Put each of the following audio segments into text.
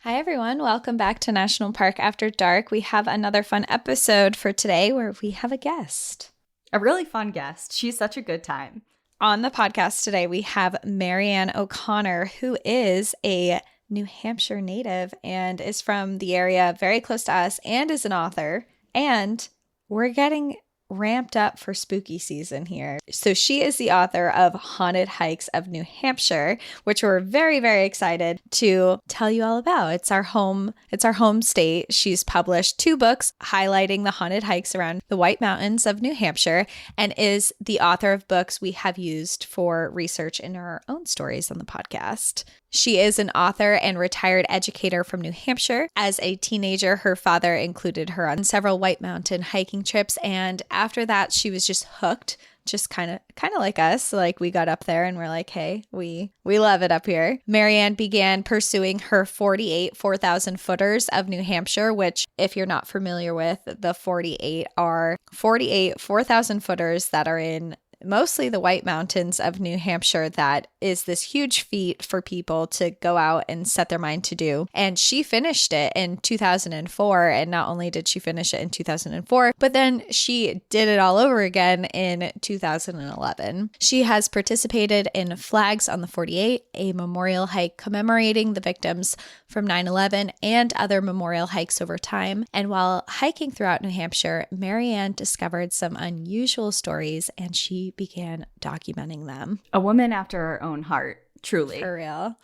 Hi, everyone. Welcome back to National Park After Dark. We have another fun episode for today where we have a guest. A really fun guest. She's such a good time. On the podcast today, we have Marianne O'Connor, who is a New Hampshire native and is from the area very close to us and is an author. And we're getting ramped up for spooky season here. So she is the author of Haunted Hikes of New Hampshire, which we're very, very excited to tell you all about. It's our home state. She's published 2 books highlighting the haunted hikes around the White Mountains of New Hampshire and is the author of books we have used for research in our own stories on the podcast. She is an author and retired educator from New Hampshire. As a teenager, her father included her on several White Mountain hiking trips, and after that, she was just hooked, just kind of like us. Like, we got up there and we're like, hey, we love it up here. Marianne began pursuing her 48 4,000 footers of New Hampshire, which, if you're not familiar with, the 48 are 48 4,000 footers that are in mostly the White Mountains of New Hampshire. That is this huge feat for people to go out and set their mind to do. And she finished it in 2004. And not only did she finish it in 2004, but then she did it all over again in 2011. She has participated in Flags on the 48, a memorial hike commemorating the victims from 9/11 and other memorial hikes over time. And while hiking throughout New Hampshire, Marianne discovered some unusual stories and she began documenting them. A woman after her own heart, truly. For real.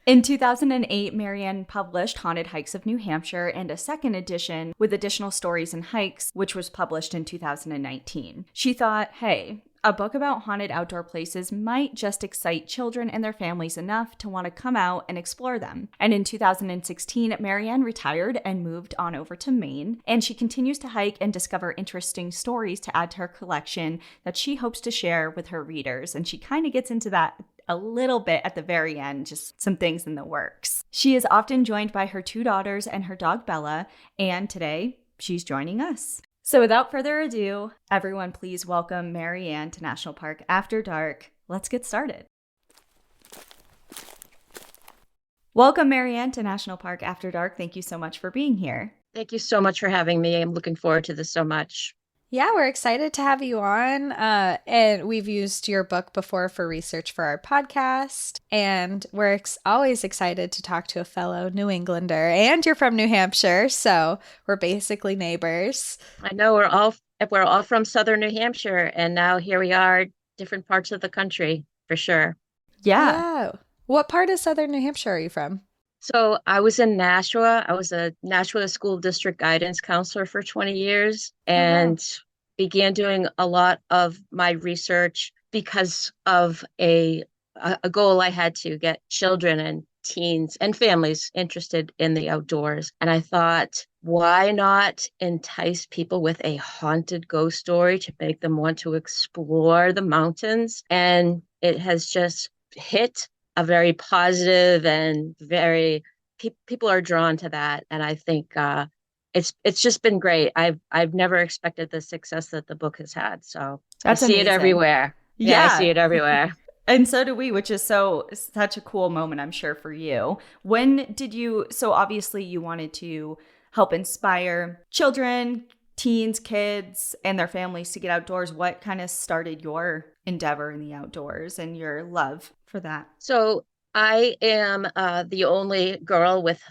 In 2008, Marianne published Haunted Hikes of New Hampshire and a second edition with additional stories and hikes, which was published in 2019. She thought, hey, a book about haunted outdoor places might just excite children and their families enough to want to come out and explore them. And in 2016, Marianne retired and moved on over to Maine, and she continues to hike and discover interesting stories to add to her collection that she hopes to share with her readers. And she kind of gets into that a little bit at the very end, just some things in the works. She is often joined by her 2 daughters and her dog Bella, and today she's joining us. So without further ado, everyone please welcome Marianne to National Park After Dark. Let's get started. Welcome, Marianne, to National Park After Dark. Thank you so much for being here. Thank you so much for having me. I'm looking forward to this so much. Yeah, we're excited to have you on. And we've used your book before for research for our podcast. And we're always excited to talk to a fellow New Englander. And you're from New Hampshire, so we're basically neighbors. I know we're all from Southern New Hampshire, and now here we are, different parts of the country, for sure. Yeah. What part of Southern New Hampshire are you from? So I was in Nashua. I was a Nashua School District guidance counselor for 20 years and began doing a lot of my research because of a goal I had to get children and teens and families interested in the outdoors. And I thought, why not entice people with a haunted ghost story to make them want to explore the mountains? And it has just hit a very positive and very people are drawn to that, and I think it's just been great. I've never expected the success that the book has had, so That's I see amazing. it everywhere. Yeah, I see it everywhere. And so do we, which is such a cool moment, I'm sure, for you. When did you? So obviously you wanted to help inspire children, teens, kids, and their families to get outdoors. What kind of started your endeavor in the outdoors and your love for that? So I am the only girl with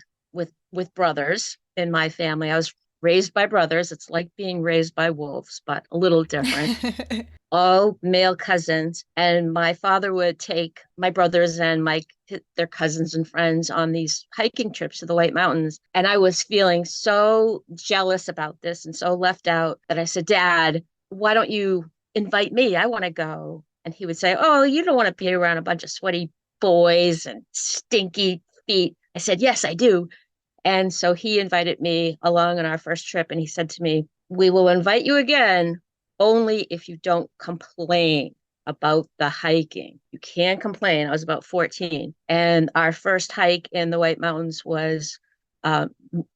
brothers in my family. I was raised by brothers. It's like being raised by wolves, but a little different. All male cousins, and my father would take my brothers and their cousins and friends on these hiking trips to the White Mountains. And I was feeling so jealous about this and so left out that I said, Dad, why don't you invite me? I want to go. And he would say, oh, you don't want to be around a bunch of sweaty boys and stinky feet. I said, yes, I do. And so he invited me along on our first trip. And he said to me, we will invite you again, only if you don't complain about the hiking. You can't complain. I was about 14. And our first hike in the White Mountains was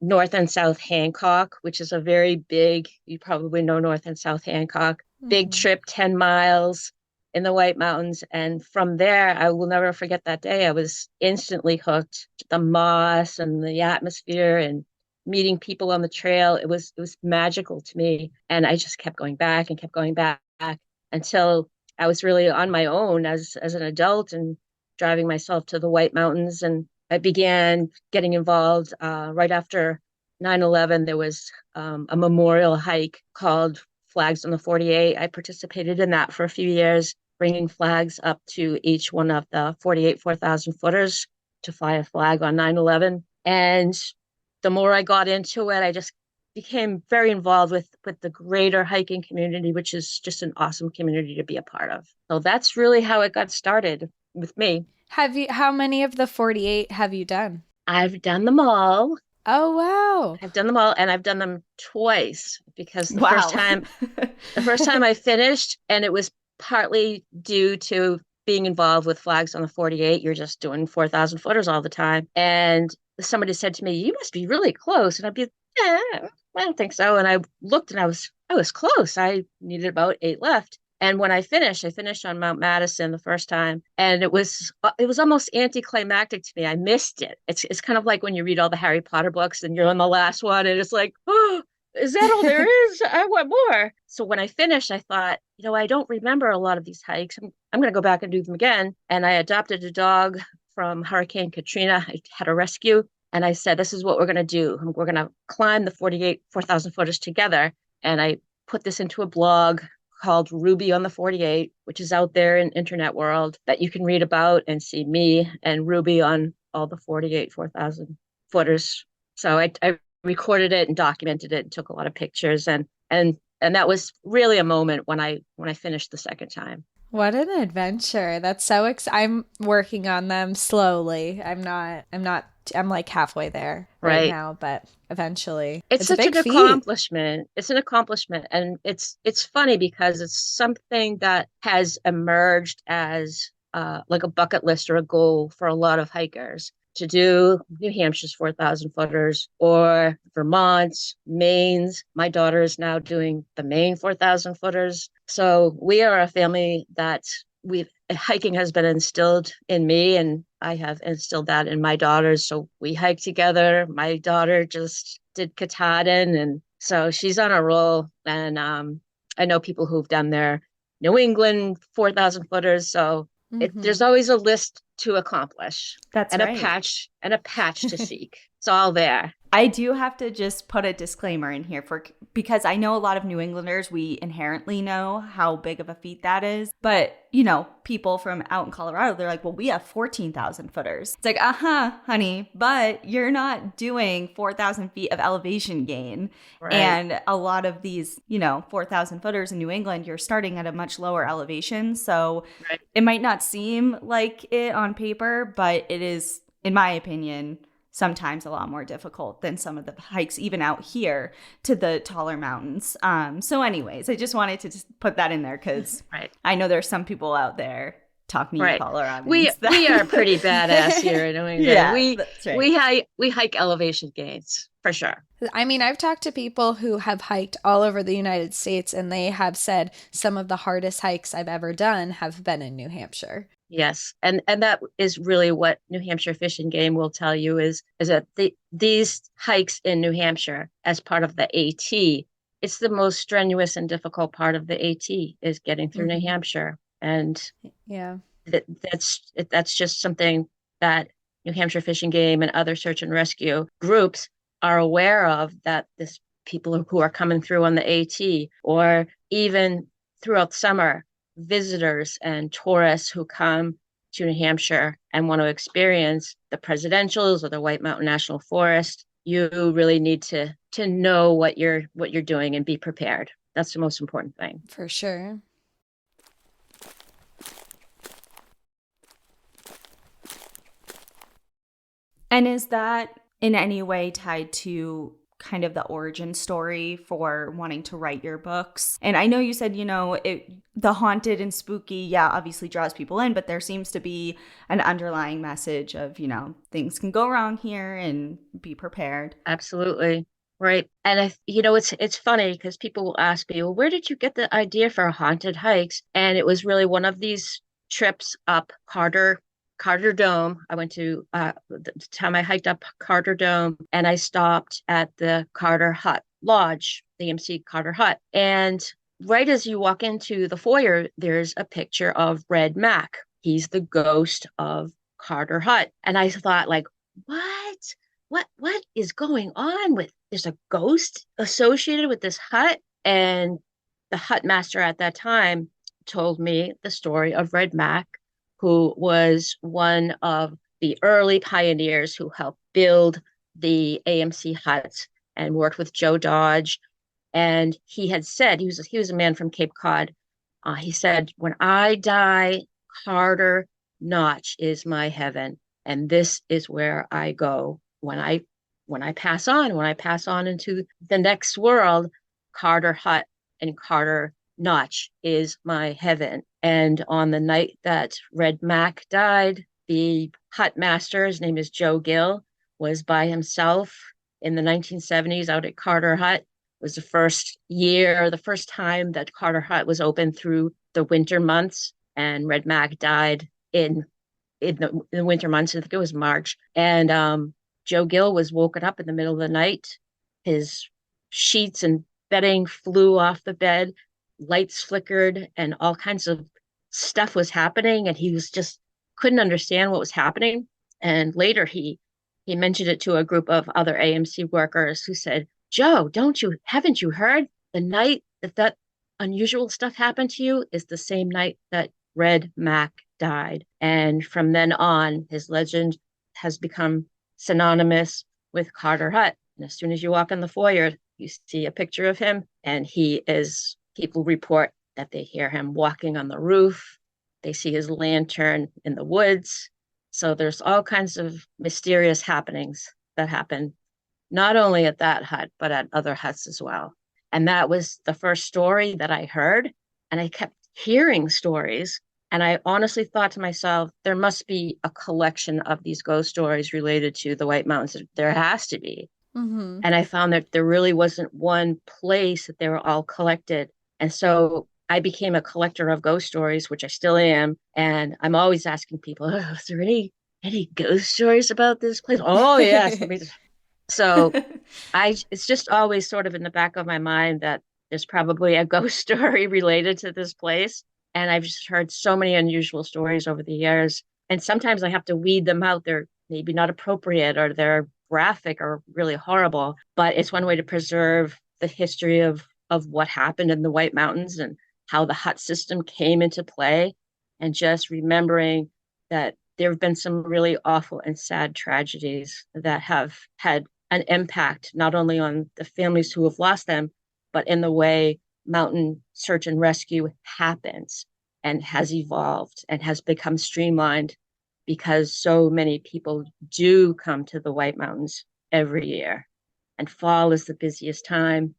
North and South Hancock, which is a very big, you probably know North and South Hancock, big trip, 10 miles. in the White Mountains. And from there, I will never forget that day. I was instantly hooked. The moss and the atmosphere and meeting people on the trail. It was magical to me. And I just kept going back and kept going back until I was really on my own as an adult and driving myself to the White Mountains. And I began getting involved right after 9/11. There was a memorial hike called Flags on the 48. I participated in that for a few years, bringing flags up to each one of the 48 4,000 footers to fly a flag on 9/11. And the more I got into it, I just became very involved with the greater hiking community, which is just an awesome community to be a part of. So that's really how it got started with me. How many of the 48 have you done? I've done them all. Oh, wow. I've done them all, and I've done them twice because Wow. the first time I finished, and it was partly due to being involved with Flags on the 48. You're just doing 4,000 footers all the time. And somebody said to me, "You must be really close." And I'd be, "Yeah, I don't think so." And I looked and I was close. I needed about 8 left. And when I finished on Mount Madison the first time, and it was almost anticlimactic to me. I missed it. It's kind of like when you read all the Harry Potter books and you're on the last one, and it's like, oh, is that all there is? I want more. So when I finished, I thought, I don't remember a lot of these hikes. I'm going to go back and do them again. And I adopted a dog from Hurricane Katrina. I had a rescue. And I said, this is what we're going to do. We're going to climb the 48 4,000 footers together. And I put this into a blog called Ruby on the 48, which is out there in internet world that you can read about and see me and Ruby on all the 48 4,000 footers. So I recorded it and documented it and took a lot of pictures, and that was really a moment when I finished the second time. What an adventure. That's so I'm working on them slowly. I'm like halfway there right now, but eventually. It's a such big an feat. accomplishment. It's an accomplishment. And it's funny because it's something that has emerged as like a bucket list or a goal for a lot of hikers to do New Hampshire's 4,000 footers or Vermont's, Maine's. My daughter is now doing the Maine 4,000 footers. So we are a family that hiking has been instilled in me, and I have instilled that in my daughters. So we hike together. My daughter just did Katahdin, and so she's on a roll. And I know people who've done their New England 4,000 footers. So there's always a list to accomplish. That's and right. a patch to seek. It's all there. I do have to just put a disclaimer in here because I know a lot of New Englanders, we inherently know how big of a feat that is. But, people from out in Colorado, they're like, well, we have 14,000 footers. It's like, honey, but you're not doing 4,000 feet of elevation gain. Right. And a lot of these, 4,000 footers in New England, you're starting at a much lower elevation. So It might not seem like it on paper, but it is, in my opinion, sometimes a lot more difficult than some of the hikes, even out here to the taller mountains. So anyways, I just wanted to just put that in there because I know there's some people out there talking to you Coloradans. We are pretty badass here in New England. Yeah, that's right. we hike elevation gains for sure. I mean, I've talked to people who have hiked all over the United States, and they have said some of the hardest hikes I've ever done have been in New Hampshire. Yes. And that is really what New Hampshire Fish and Game will tell you is that these hikes in New Hampshire as part of the AT, it's the most strenuous and difficult part of the AT is getting through New Hampshire. And that's just something that New Hampshire Fish and Game and other search and rescue groups are aware of, that this people who are coming through on the AT, or even throughout summer, visitors and tourists who come to New Hampshire and want to experience the presidentials or the White Mountain National Forest, you really need to know what you're doing and be prepared. That's the most important thing. For sure. And is that in any way tied to kind of the origin story for wanting to write your books? And I know you said, the haunted and spooky, obviously draws people in, but there seems to be an underlying message of, things can go wrong here and be prepared. Absolutely. Right. And it's funny because people will ask me, well, where did you get the idea for haunted hikes? And it was really one of these trips up Carter Dome. I went to the time I hiked up Carter Dome and I stopped at the Carter Hut Lodge, the MC Carter Hut. And right as you walk into the foyer, there's a picture of Red Mac. He's the ghost of Carter Hut. And I thought, like, what? What is going on with there's a ghost associated with this hut? And the hut master at that time told me the story of Red Mac, who was one of the early pioneers who helped build the AMC huts and worked with Joe Dodge. And he had said he was a man from Cape Cod. He said, "When I die, Carter Notch is my heaven, and this is where I go when I pass on into the next world. Carter Hut and Carter Notch is my heaven." And on the night that Red Mac died, the hut master, his name is Joe Gill, was by himself in the 1970s out at Carter Hut. It was the first time that Carter Hut was open through the winter months, and Red Mac died in the winter months. I think it was March. And Joe Gill was woken up in the middle of the night. His sheets and bedding flew off the bed, lights flickered, and all kinds of stuff was happening. And he was just couldn't understand what was happening. And later he mentioned it to a group of other AMC workers who said, "Joe, haven't you heard the night that unusual stuff happened to you is the same night that Red Mac died." And from then on, his legend has become synonymous with Carter Hut. And as soon as you walk in the foyer, you see a picture of him, and people report that they hear him walking on the roof. They see his lantern in the woods. So there's all kinds of mysterious happenings that happen not only at that hut, but at other huts as well. And that was the first story that I heard. And I kept hearing stories. And I honestly thought to myself, there must be a collection of these ghost stories related to the White Mountains. There has to be. Mm-hmm. And I found that there really wasn't one place that they were all collected. And so I became a collector of ghost stories, which I still am. And I'm always asking people, oh, is there any ghost stories about this place? Oh, yes. So it's just always sort of in the back of my mind that there's probably a ghost story related to this place. And I've just heard so many unusual stories over the years. And sometimes I have to weed them out. They're maybe not appropriate or they're graphic or really horrible, but it's one way to preserve the history of what happened in the White Mountains and how the hut system came into play. And just remembering that there have been some really awful and sad tragedies that have had an impact not only on the families who have lost them, but in the way mountain search and rescue happens and has evolved and has become streamlined because so many people do come to the White Mountains every year. And fall is the busiest time.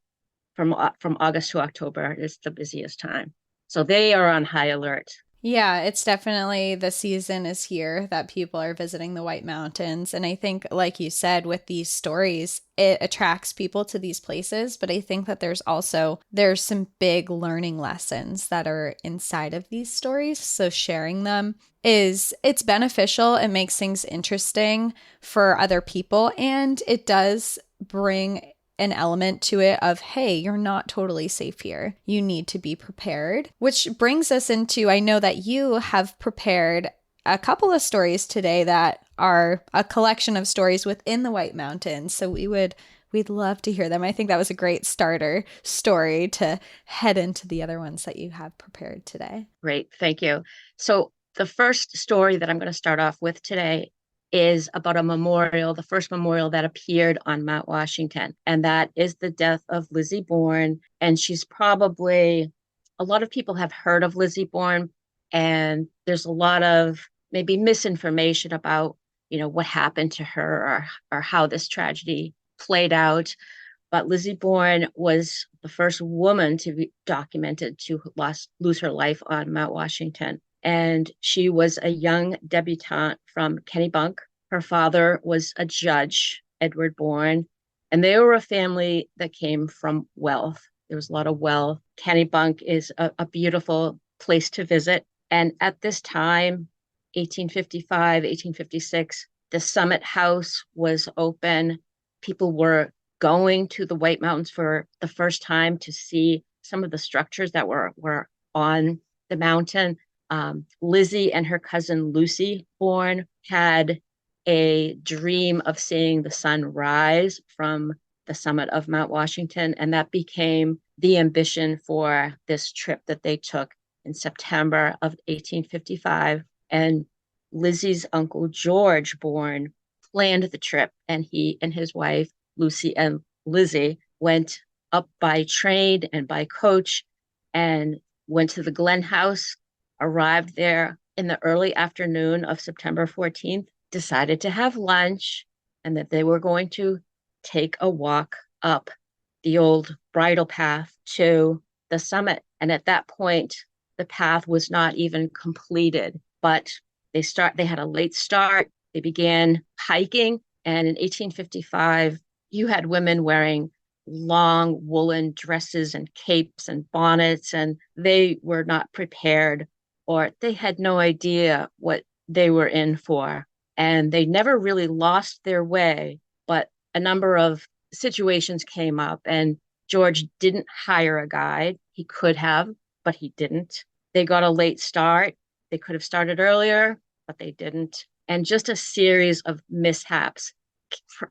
From August to October is the busiest time. So they are on high alert. Yeah, it's definitely the season is here that people are visiting the White Mountains. And I think, like you said, with these stories, it attracts people to these places. But I think that there's some big learning lessons that are inside of these stories. So sharing them it's beneficial. It makes things interesting for other people. And it does bring an element to it of, hey, you're not totally safe here. You need to be prepared. Which brings us into, I know that you have prepared a couple of stories today that are a collection of stories within the White Mountains. So we'd love to hear them. I think that was a great starter story to head into the other ones that you have prepared today. Great, thank you. So the first story that I'm going to start off with today is about a memorial, the first memorial that appeared on Mount Washington. And that is the death of Lizzie Bourne. And a lot of people have heard of Lizzie Bourne, and there's a lot of maybe misinformation about, what happened to her or how this tragedy played out. But Lizzie Bourne was the first woman to be documented to lose her life on Mount Washington. And she was a young debutante from Kennebunk. Her father was a judge, Edward Bourne, And they were a family that came from wealth. There was a lot of wealth. Kennebunk is a beautiful place to visit. And at this time, 1855, 1856, the Summit House was open. People were going to the White Mountains for the first time to see some of the structures that were on the mountain. Lizzie and her cousin Lucy Bourne had a dream of seeing the sun rise from the summit of Mount Washington, and that became the ambition for this trip that they took in September of 1855. And Lizzie's uncle George Bourne planned the trip, and he and his wife Lucy and Lizzie went up by train and by coach and went to the Glen House, arrived there in the early afternoon of September 14th, decided to have lunch, and that they were going to take a walk up the old bridle path to the summit. And at that point, the path was not even completed, but they had a late start. They began hiking, and in 1855, you had women wearing long woolen dresses and capes and bonnets, and they were not prepared, or they had no idea what they were in for. And they never really lost their way, but a number of situations came up, and George didn't hire a guide. He could have, but he didn't. They got a late start. They could have started earlier, but they didn't. And just a series of mishaps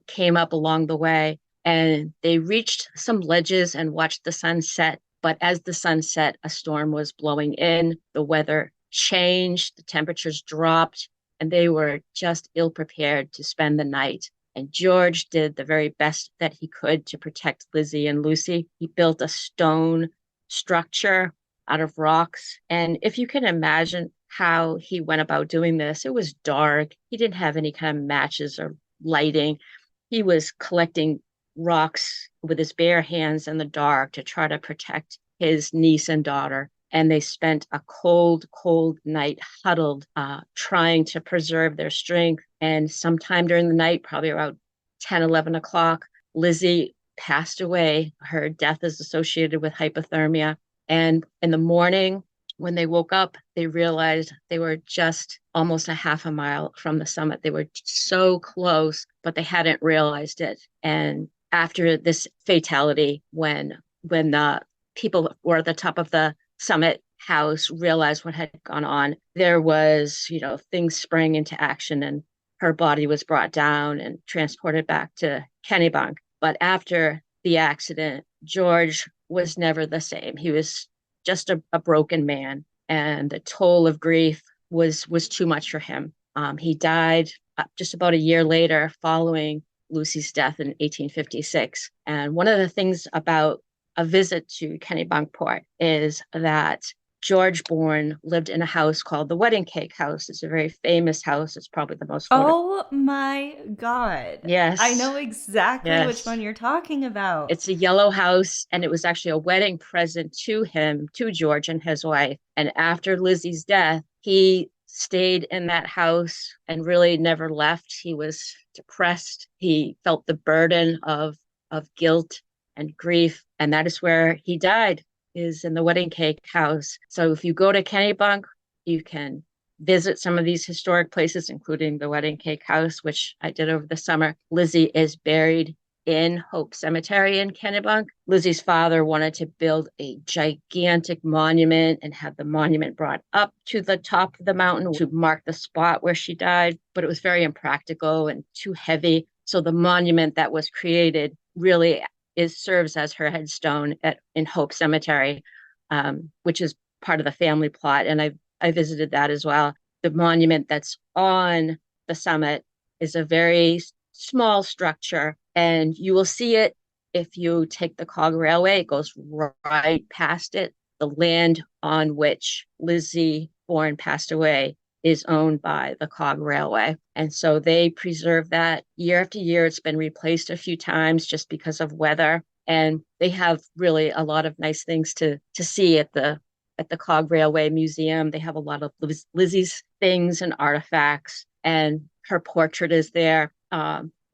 came up along the way. And they reached some ledges and watched the sun set. But as the sun set, a storm was blowing in. The weather changed, the temperatures dropped, and they were just ill prepared to spend the night. And George did the very best that he could to protect Lizzie and Lucy. He built a stone structure out of rocks. And if you can imagine how he went about doing this, it was dark. He didn't have any kind of matches or lighting. He was collecting rocks with his bare hands in the dark to try to protect his niece and daughter. And they spent a cold, cold night huddled, trying to preserve their strength. And sometime during the night, probably around 10, 11 o'clock, Lizzie passed away. Her death is associated with hypothermia. And in the morning, when they woke up, they realized they were just almost a half a mile from the summit. They were so close, but they hadn't realized it. And after this fatality, when the people were at the top of the summit house realized what had gone on, there was, things sprang into action, and her body was brought down and transported back to Kennebunk. But after the accident, George was never the same. He was just a broken man, and the toll of grief was too much for him. He died just about a year later following Lucy's death in 1856. And one of the things about a visit to Kennebunkport is that George Bourne lived in a house called the Wedding Cake House. It's a very famous house. It's probably the most Oh my God. Yes. I know exactly which one you're talking about. It's a yellow house, and it was actually a wedding present to him, to George and his wife. And after Lizzie's death, he stayed in that house and really never left. He was depressed. He felt the burden of guilt and grief. And that is where he died, is in the Wedding Cake House. So if you go to Kennebunk, you can visit some of these historic places, including the Wedding Cake House, which I did over the summer. Lizzie is buried in Hope Cemetery in Kennebunk. Lizzie's father wanted to build a gigantic monument and have the monument brought up to the top of the mountain to mark the spot where she died, but it was very impractical and too heavy. So the monument that was created really serves as her headstone in Hope Cemetery, which is part of the family plot. And I visited that as well. The monument that's on the summit is a very small structure, and you will see it if you take the cog railway. It goes right past it. The land on which Lizzie Bourne passed away is owned by the cog railway. And so they preserve that year after year. It's been replaced a few times just because of weather. And they have really a lot of nice things to see at the Cog Railway Museum. They have a lot of Lizzie's things and artifacts, and her portrait is there.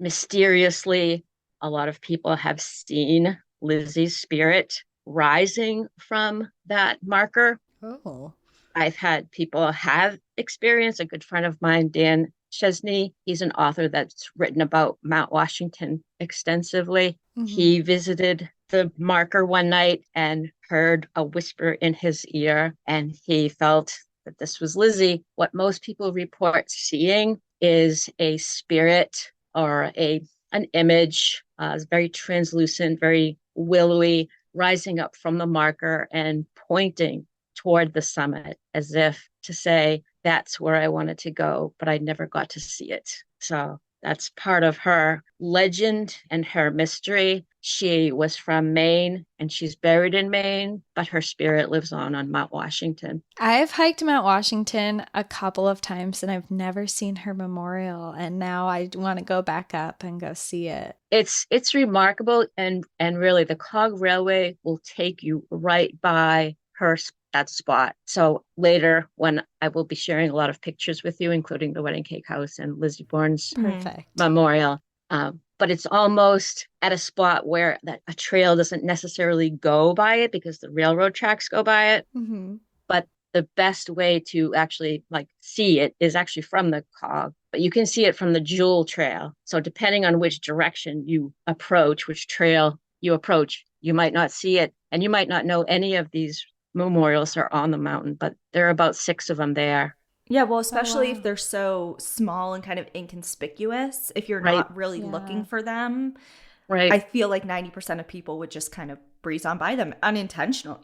Mysteriously, a lot of people have seen Lizzie's spirit rising from that marker. Oh. I've had people have experience. A good friend of mine, Dan Chesney, he's an author that's written about Mount Washington extensively. Mm-hmm. He visited the marker one night and heard a whisper in his ear, and he felt that this was Lizzie. What most people report seeing is a spirit or an image, very translucent, very willowy, rising up from the marker and pointing toward the summit as if to say, that's where I wanted to go, but I never got to see it. So that's part of her legend and her mystery. She was from Maine and she's buried in Maine, but her spirit lives on Mount Washington. I've hiked Mount Washington a couple of times and I've never seen her memorial. And now I want to go back up and go see it. It's remarkable, and really the Cog Railway will take you right by that spot. So later, when I will be sharing a lot of pictures with you, including the wedding cake house and Lizzie Bourne's Perfect memorial, but it's almost at a spot where a trail doesn't necessarily go by it because the railroad tracks go by it. Mm-hmm. But the best way to actually see it is actually from the Cog, but you can see it from the Jewel Trail. So depending on which direction you approach, which trail you approach, you might not see it, and you might not know any of these memorials are on the mountain, but there are about 6 of them there. Yeah, well, especially if they're so small and kind of inconspicuous, if you're not really looking for them, I feel like 90% of people would just kind of breeze on by them unintentional,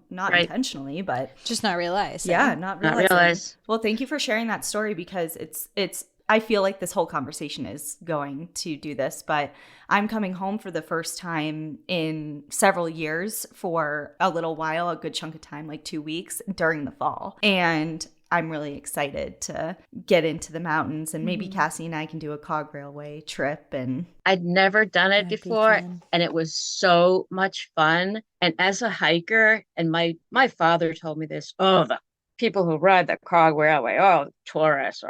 not intentionally, but just not realize. Yeah, not realize. Well, thank you for sharing that story, because it's I feel like this whole conversation is going to do this, but I'm coming home for the first time in several years for a little while, a good chunk of time, like 2 weeks during the fall. And I'm really excited to get into the mountains, and maybe Cassie and I can do a Cog Railway trip. And I'd never done it before, and it was so much fun. And as a hiker, and my father told me this, the people who ride the Cog Railway, tourists,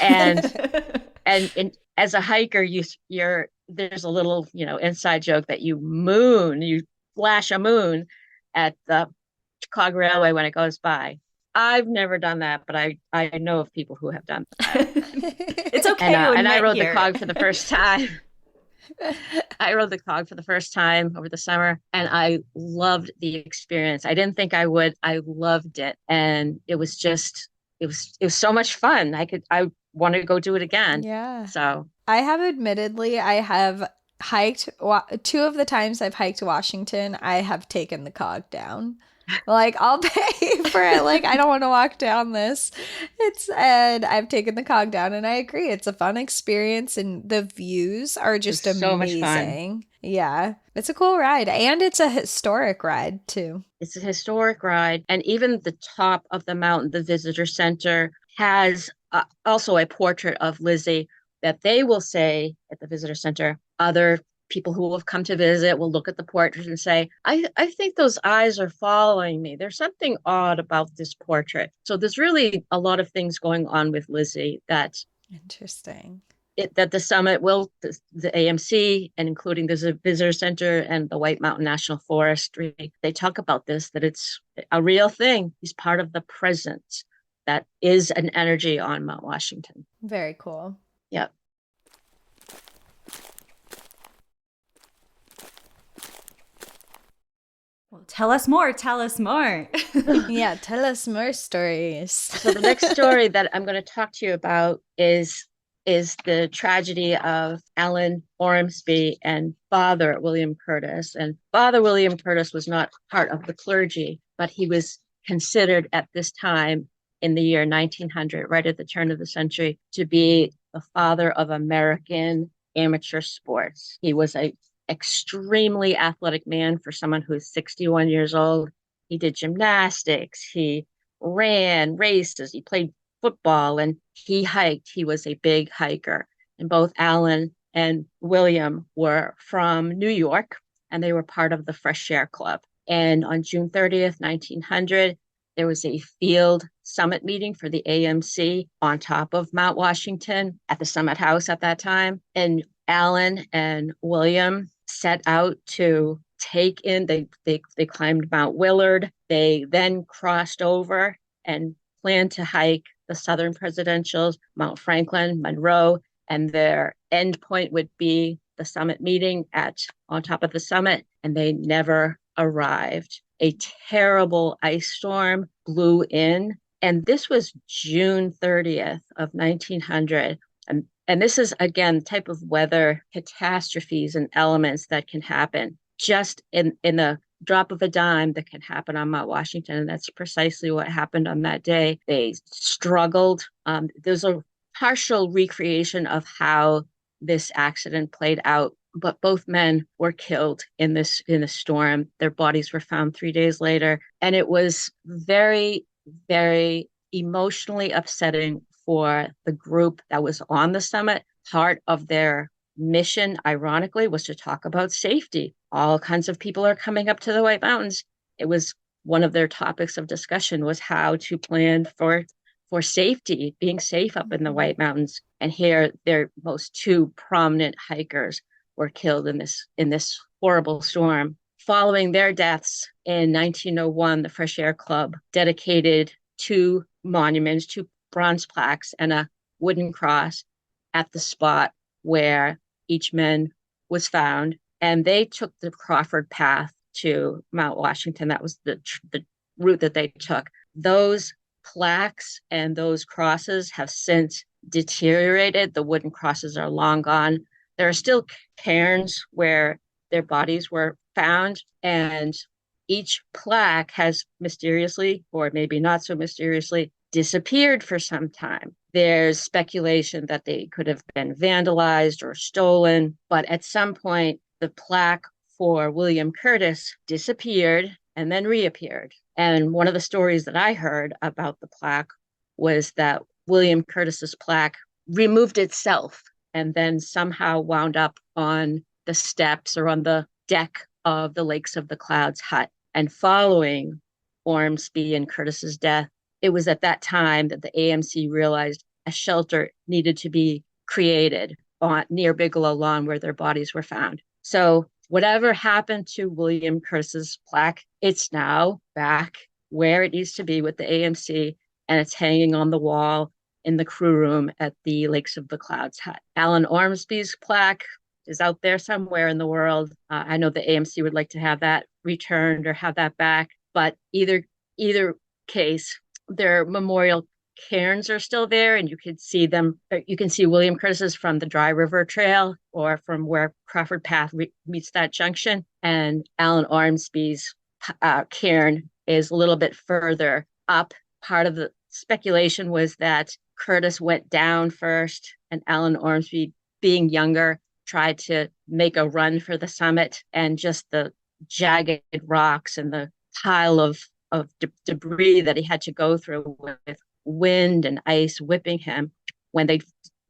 and as a hiker, there's a little inside joke that you flash a moon at the Cog Railway when it goes by. I've never done that, but I know of people who have done that. It's okay. And I rode the Cog for the first time. I rode the Cog for the first time over the summer, and I loved the experience. I didn't think I would. I loved it, and it was so much fun. I want to go do it again. Yeah. So I have hiked 2 of the times I've hiked Washington, I have taken the Cog down. I'll pay for it. I don't want to walk down this. And I've taken the Cog down, and I agree. It's a fun experience, and the views are just amazing. So much fun. Yeah. It's a cool ride, and it's a historic ride too. It's a historic ride. And even the top of the mountain, the visitor center, has also a portrait of Lizzie that they will say at the visitor center. Other people who have come to visit will look at the portrait and say, I think those eyes are following me. There's something odd about this portrait. So there's really a lot of things going on with Lizzie that interesting. That the summit the AMC, and including the visitor center and the White Mountain National Forestry, they talk about this, that it's a real thing. He's part of the present. That is an energy on Mount Washington. Very cool. Yep. Well, tell us more. Yeah, tell us more stories. So the next story that I'm going to talk to you about is the tragedy of Alan Ormsby and Father William Curtis. And Father William Curtis was not part of the clergy, but he was considered at this time in the year 1900, right at the turn of the century, to be the father of American amateur sports. He was a extremely athletic man for someone who is 61 years old. He did gymnastics, he ran races, he played football, and he hiked. He was a big hiker. And both Alan and William were from New York, and they were part of the Fresh Air Club. And on June 30th, 1900, there was a field summit meeting for the AMC on top of Mount Washington at the Summit House at that time. And Alan and William set out to take in, they climbed Mount Willard. They then crossed over and planned to hike the Southern Presidentials, Mount Franklin, Monroe, and their end point would be the summit meeting at on top of the summit, and they never arrived. A terrible ice storm blew in, and this was June 30th of 1900. And this is, again, type of weather catastrophes and elements that can happen just in the drop of a dime that can happen on Mount Washington. And that's precisely what happened on that day. They struggled. There's a partial recreation of how this accident played out, but both men were killed in a storm. Their bodies were found 3 days later. And it was very, very emotionally upsetting for the group that was on the summit. Part of their mission, ironically, was to talk about safety. All kinds of people are coming up to the White Mountains. It was one of their topics of discussion was how to plan for safety, being safe up in the White Mountains. And here, their most two prominent hikers were killed in this horrible storm. Following their deaths in 1901, the Fresh Air Club dedicated two monuments, two bronze plaques, and a wooden cross at the spot where each man was found. And they took the Crawford Path to Mount Washington. That was the route that they took. Those plaques and those crosses have since deteriorated. The wooden crosses are long gone. There are still cairns where their bodies were found, and each plaque has mysteriously, or maybe not so mysteriously, disappeared for some time. There's speculation that they could have been vandalized or stolen, but at some point, the plaque for William Curtis disappeared and then reappeared. And one of the stories that I heard about the plaque was that William Curtis's plaque removed itself and then somehow wound up on the steps or on the deck of the Lakes of the Clouds hut. And following Ormsby and Curtis's death, it was at that time that the AMC realized a shelter needed to be created near Bigelow Lawn where their bodies were found. So whatever happened to William Curtis's plaque, it's now back where it needs to be with the AMC, and it's hanging on the wall in the crew room at the Lakes of the Clouds hut. Alan Ormsby's plaque is out there somewhere in the world. I know the AMC would like to have that returned or have that back, but either case, their memorial cairns are still there, and you can see them. You can see William Curtis's from the Dry River Trail or from where Crawford Path meets that junction, and Alan Ormsby's cairn is a little bit further up. Part of the speculation was that Curtis went down first, and Alan Ormsby, being younger, tried to make a run for the summit, and just the jagged rocks and the pile of debris that he had to go through with wind and ice whipping him. When they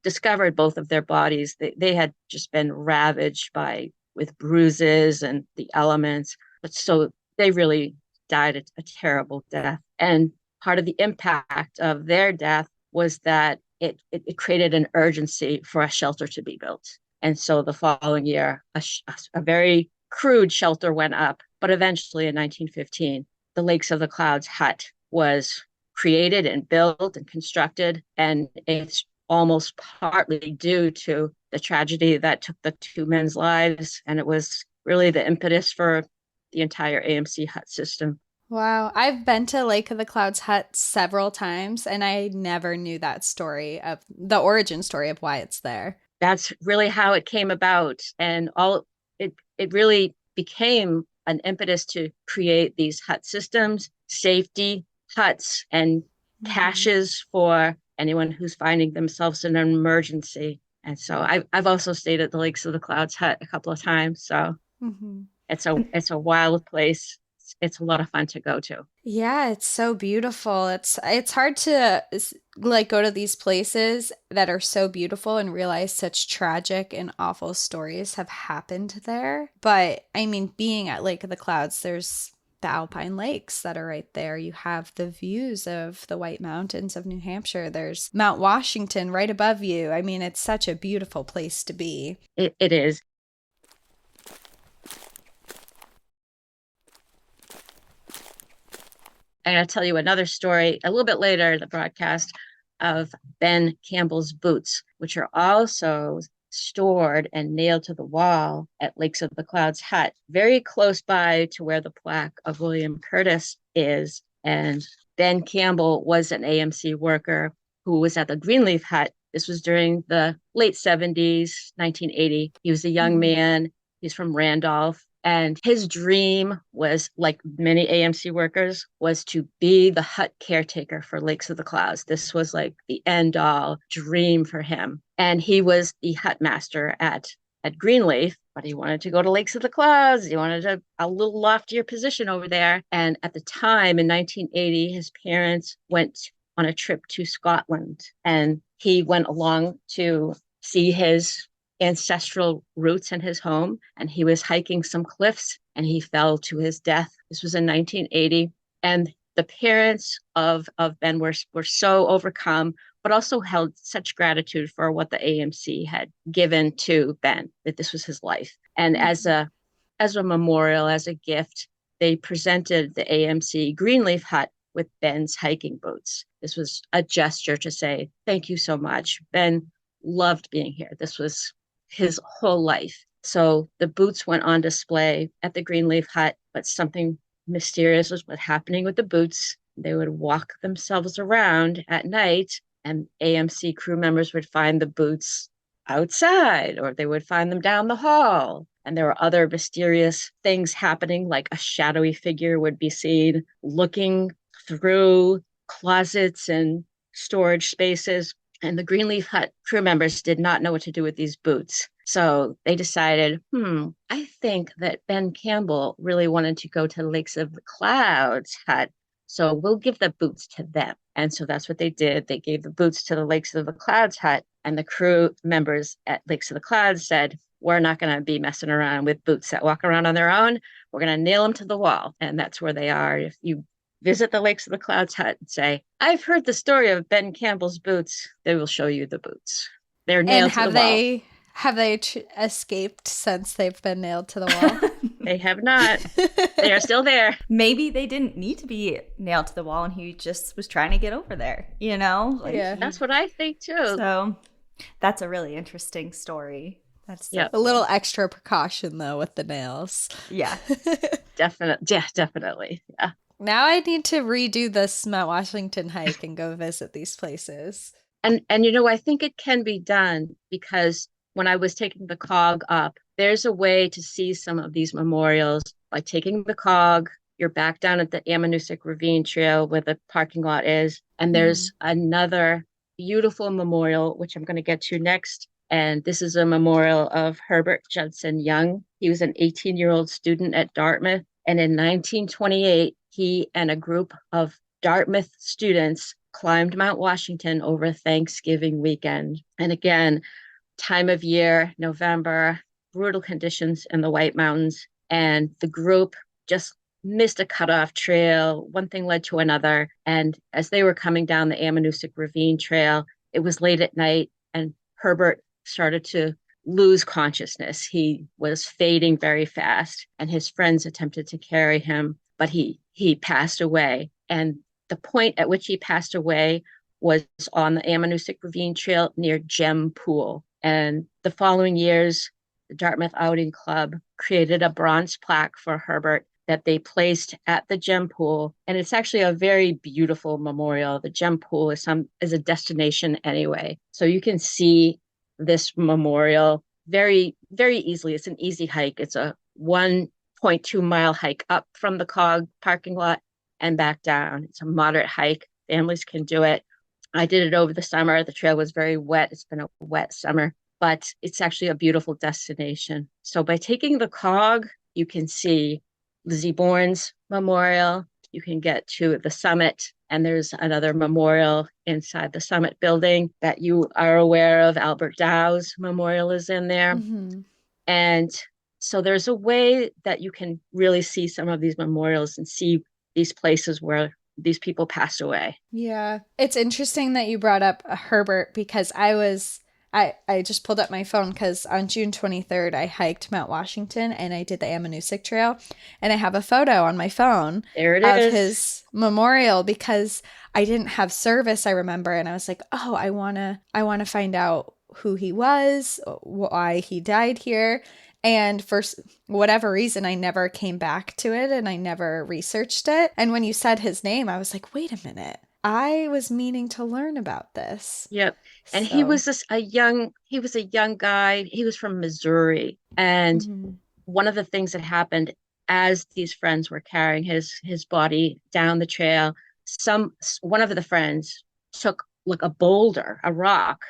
discovered both of their bodies, they had just been ravaged with bruises and the elements. But so they really died a terrible death. And part of the impact of their death was that it created an urgency for a shelter to be built. And so the following year, a very crude shelter went up, but eventually in 1915, the Lakes of the Clouds hut was created and built and constructed, and it's almost partly due to the tragedy that took the two men's lives, and it was really the impetus for the entire AMC hut system. Wow. I've been to Lake of the Clouds hut several times, and I never knew that story of the origin story of why it's there. That's really how it came about, and it really became an impetus to create these hut systems, safety huts, and caches for anyone who's finding themselves in an emergency. And so I've also stayed at the Lakes of the Clouds hut a couple of times. So it's a wild place. It's a lot of fun to go to. Yeah, it's so beautiful. It's hard to like go to these places that are so beautiful and realize such tragic and awful stories have happened there. But I mean, being at Lake of the Clouds, there's the alpine lakes that are right there. You have the views of the White Mountains of New Hampshire. There's Mount Washington right above you. I mean, it's such a beautiful place to be. It is. I'm going to tell you another story a little bit later in the broadcast of Ben Campbell's boots, which are also stored and nailed to the wall at Lakes of the Clouds hut, very close by to where the plaque of William Curtis is. And Ben Campbell was an AMC worker who was at the Greenleaf hut. This was during the late 70s, 1980. He was a young man. He's from Randolph. And his dream was, like many AMC workers, was to be the hut caretaker for Lakes of the Clouds. This was like the end all dream for him. And he was the hut master at Greenleaf, but he wanted to go to Lakes of the Clouds. He wanted a little loftier position over there. And at the time in 1980, his parents went on a trip to Scotland, and he went along to see his ancestral roots in his home, and he was hiking some cliffs and he fell to his death. This was in 1980, and the parents of Ben were so overcome, but also held such gratitude for what the AMC had given to Ben, that this was his life. And as a memorial, as a gift, they presented the AMC Greenleaf hut with Ben's hiking boots. This was a gesture to say, thank you so much. Ben loved being here. This was his whole life. So the boots went on display at the Greenleaf hut, but something mysterious was happening with the boots. They would walk themselves around at night, and AMC crew members would find the boots outside, or they would find them down the hall. And there were other mysterious things happening, like a shadowy figure would be seen looking through closets and storage spaces. And the Greenleaf hut crew members did not know what to do with these boots. So they decided, I think that Ben Campbell really wanted to go to Lakes of the Clouds hut. So we'll give the boots to them. And so that's what they did. They gave the boots to the Lakes of the Clouds hut. And the crew members at Lakes of the Clouds said, we're not going to be messing around with boots that walk around on their own. We're going to nail them to the wall. And that's where they are. If you visit the Lakes of the Clouds hut and say, I've heard the story of Ben Campbell's boots, they will show you the boots. They're nailed to the wall. Have they escaped since they've been nailed to the wall? They have not. They are still there. Maybe they didn't need to be nailed to the wall and he just was trying to get over there, you know? Yeah. That's what I think too. So that's a really interesting story. That's a little extra precaution though with the nails. Yeah. Definitely. Yeah. Now I need to redo this Mount Washington hike and go visit these places. And I think it can be done, because when I was taking the cog up, there's a way to see some of these memorials by taking the cog. You're back down at the Ammonoosuc Ravine Trail where the parking lot is. And there's another beautiful memorial, which I'm going to get to next. And this is a memorial of Herbert Judson Young. He was an 18-year-old student at Dartmouth. And in 1928, he and a group of Dartmouth students climbed Mount Washington over Thanksgiving weekend. And again, time of year, November, brutal conditions in the White Mountains. And the group just missed a cutoff trail. One thing led to another. And as they were coming down the Ammonoosuc Ravine Trail, it was late at night, and Herbert started to lose consciousness. He was fading very fast, and his friends attempted to carry him, but he passed away. And the point at which he passed away was on the Ammonoosuc Ravine Trail near Gem Pool. And the following years, the Dartmouth Outing Club created a bronze plaque for Herbert that they placed at the Gem Pool. And it's actually a very beautiful memorial. The Gem Pool is a destination anyway. So you can see this memorial very, very easily. It's an easy hike. It's a 1.2 mile hike up from the COG parking lot and back down. It's a moderate hike. Families can do it. I did it over the summer. The trail was very wet. It's been a wet summer, but it's actually a beautiful destination. So by taking the COG, you can see Lizzie Bourne's memorial. You can get to the summit, and there's another memorial inside the summit building that you are aware of. Albert Dow's memorial is in there. Mm-hmm. And So there's a way that you can really see some of these memorials and see these places where these people passed away. Yeah. It's interesting that you brought up Herbert because I just pulled up my phone because on June 23rd I hiked Mount Washington and I did the Ammonoosuc Trail, and I have a photo on my phone There it of is. his memorial because I didn't have service, I remember, and I was like, "Oh, I want to find out who he was, why he died here." And for whatever reason, I never came back to it and I never researched it. And when you said his name, I was like, wait a minute. I was meaning to learn about this. Yep. And So, he was a young guy. He was from Missouri. And mhm. one of the things that happened as these friends were carrying his body down the trail, one of the friends took like a boulder, a rock,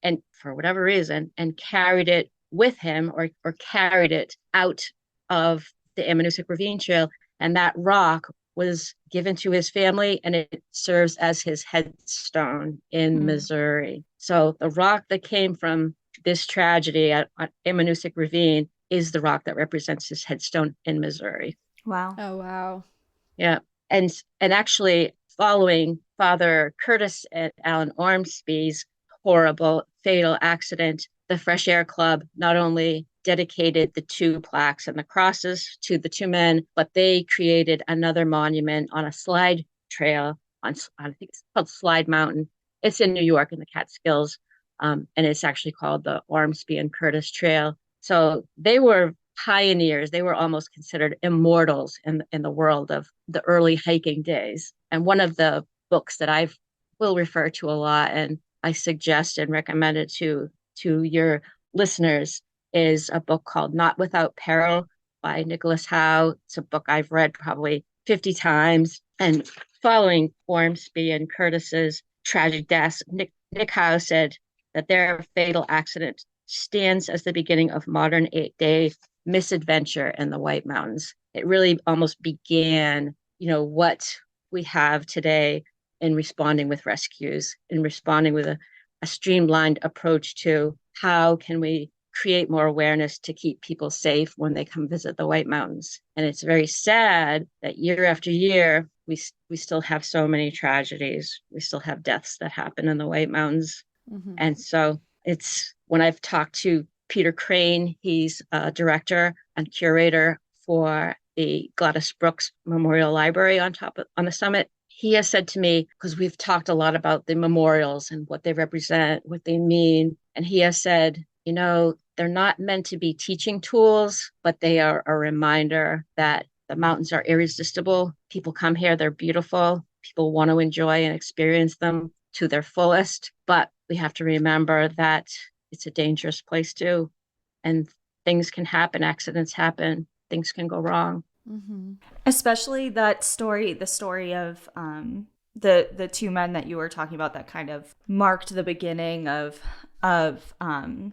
and for whatever reason, and carried it with him or carried it out of the Ammonoosuc Ravine Trail. And that rock was given to his family and it serves as his headstone in Mm. Missouri. So the rock that came from this tragedy at Ammonoosuc Ravine is the rock that represents his headstone in Missouri. Wow. Oh, wow. Yeah. And actually following Father Curtis and Alan Ormsby's horrible fatal accident, the Fresh Air Club not only dedicated the two plaques and the crosses to the two men, but they created another monument on a slide trail I think it's called Slide Mountain. It's in New York in the Catskills, and it's actually called the Ormsby and Curtis Trail. So they were pioneers. They were almost considered immortals in the world of the early hiking days. And one of the books that I will refer to a lot, and I suggest and recommend it to your listeners, is a book called Not Without Peril by Nicholas Howe. It's a book I've read probably 50 times. And following Ormsby and Curtis's tragic deaths, Nick Howe said that their fatal accident stands as the beginning of modern 8-day misadventure in the White Mountains. It really almost began, what we have today in responding with rescues, in responding with a streamlined approach to how can we create more awareness to keep people safe when they come visit the White Mountains. And it's very sad that year after year, we still have so many tragedies. We still have deaths that happen in the White Mountains. Hmm. And so it's when I've talked to Peter Crane, he's a director and curator for the Gladys Brooks Memorial Library on the summit. He has said to me, because we've talked a lot about the memorials and what they represent, what they mean, and he has said, they're not meant to be teaching tools, but they are a reminder that the mountains are irresistible. People come here, they're beautiful. People want to enjoy and experience them to their fullest. But we have to remember that it's a dangerous place too. And things can happen, accidents happen, things can go wrong. Hmm. Especially that story, the story of the two men that you were talking about that kind of marked the beginning of getting a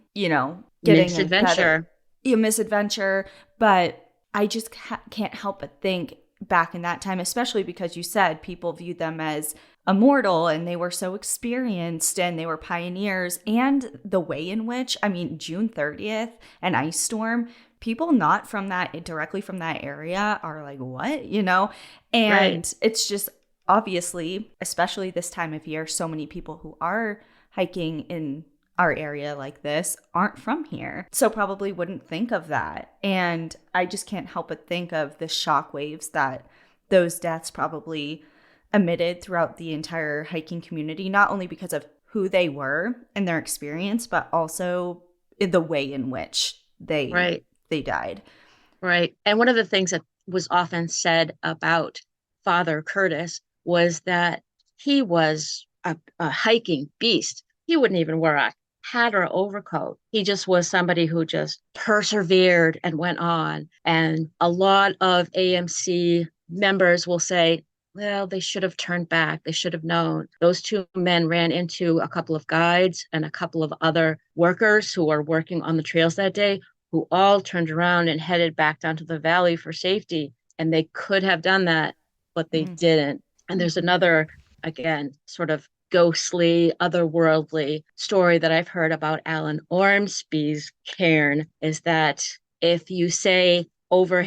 better Misadventure. misadventure. But I just can't help but think back in that time, especially because you said people viewed them as immortal and they were so experienced and they were pioneers, and the way in which, I mean, June 30th, an ice storm, people not from that directly from that area are like, what, Right. and it's just obviously, especially this time of year, so many people who are hiking in our area like this aren't from here, so probably wouldn't think of that. And I just can't help but think of the shockwaves that those deaths probably emitted throughout the entire hiking community, not only because of who they were and their experience, but also in the way in which Right. they died. Right. And one of the things that was often said about Father Curtis was that he was a hiking beast. He wouldn't even wear a hat or overcoat. He just was somebody who just persevered and went on. And a lot of AMC members will say, well, they should have turned back. They should have known. Those two men ran into a couple of guides and a couple of other workers who were working on the trails that day, who all turned around and headed back down to the valley for safety. And they could have done that, but they didn't. And there's Hmm. another, again, sort of ghostly, otherworldly story that I've heard about Alan Ormsby's cairn is that if you say over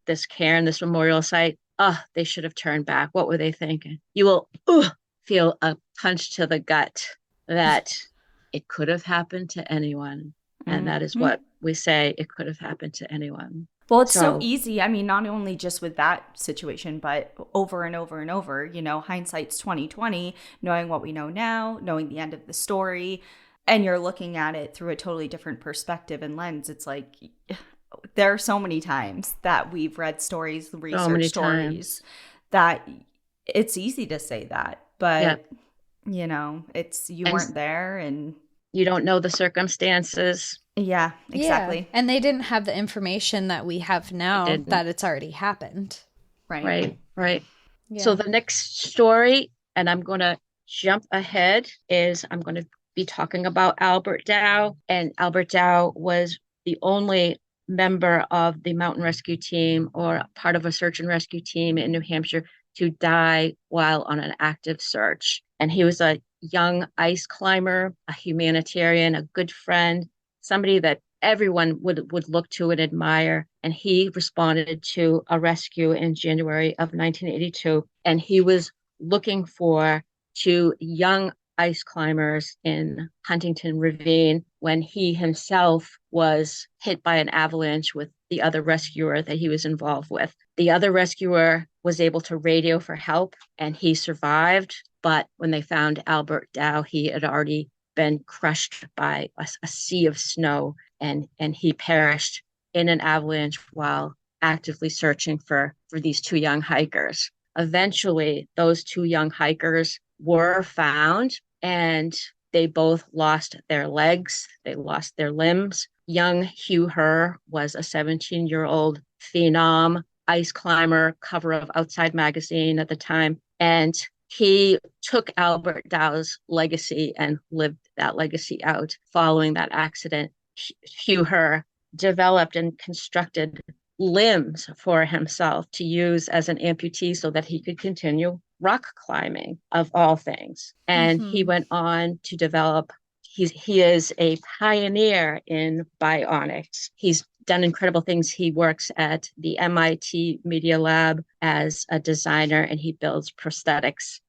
this cairn, this memorial site, they should have turned back. What were they thinking? You will feel a punch to the gut that it could have happened to anyone. And that is what we say. It could have happened to anyone. Well, it's so So easy. I mean, not only just with that situation, but over and over and over, hindsight's 2020, knowing what we know now, knowing the end of the story, and you're looking at it through a totally different perspective and lens. It's like there are so many times that we've read stories, researched stories, that it's easy to say that, but it's you weren't there and you don't know the circumstances. Yeah, exactly. Yeah. And they didn't have the information that we have now that it's already happened. Right. Yeah. So the next story, and I'm going to jump ahead, is I'm going to be talking about Albert Dow. And Albert Dow was the only member of the mountain rescue team or part of a search and rescue team in New Hampshire to die while on an active search. And he was a young ice climber, a humanitarian, a good friend, somebody that everyone would look to and admire. And he responded to a rescue in January of 1982. And he was looking for two young ice climbers in Huntington Ravine when he himself was hit by an avalanche with the other rescuer that he was involved with. The other rescuer was able to radio for help and he survived. But when they found Albert Dow, he had already been crushed by a sea of snow and he perished in an avalanche while actively searching for these two young hikers. Eventually, those two young hikers were found and they both lost their legs, they lost their limbs. Young Hugh Herr was a 17-year-old phenom ice climber, cover of Outside magazine at the time, and he took Albert Dow's legacy and lived that legacy out. Following that accident, Hugh Herr developed and constructed limbs for himself to use as an amputee so that he could continue rock climbing, of all things. And he went on to develop, he is a pioneer in bionics. He's done incredible things. He works at the MIT Media Lab as a designer and he builds prosthetics.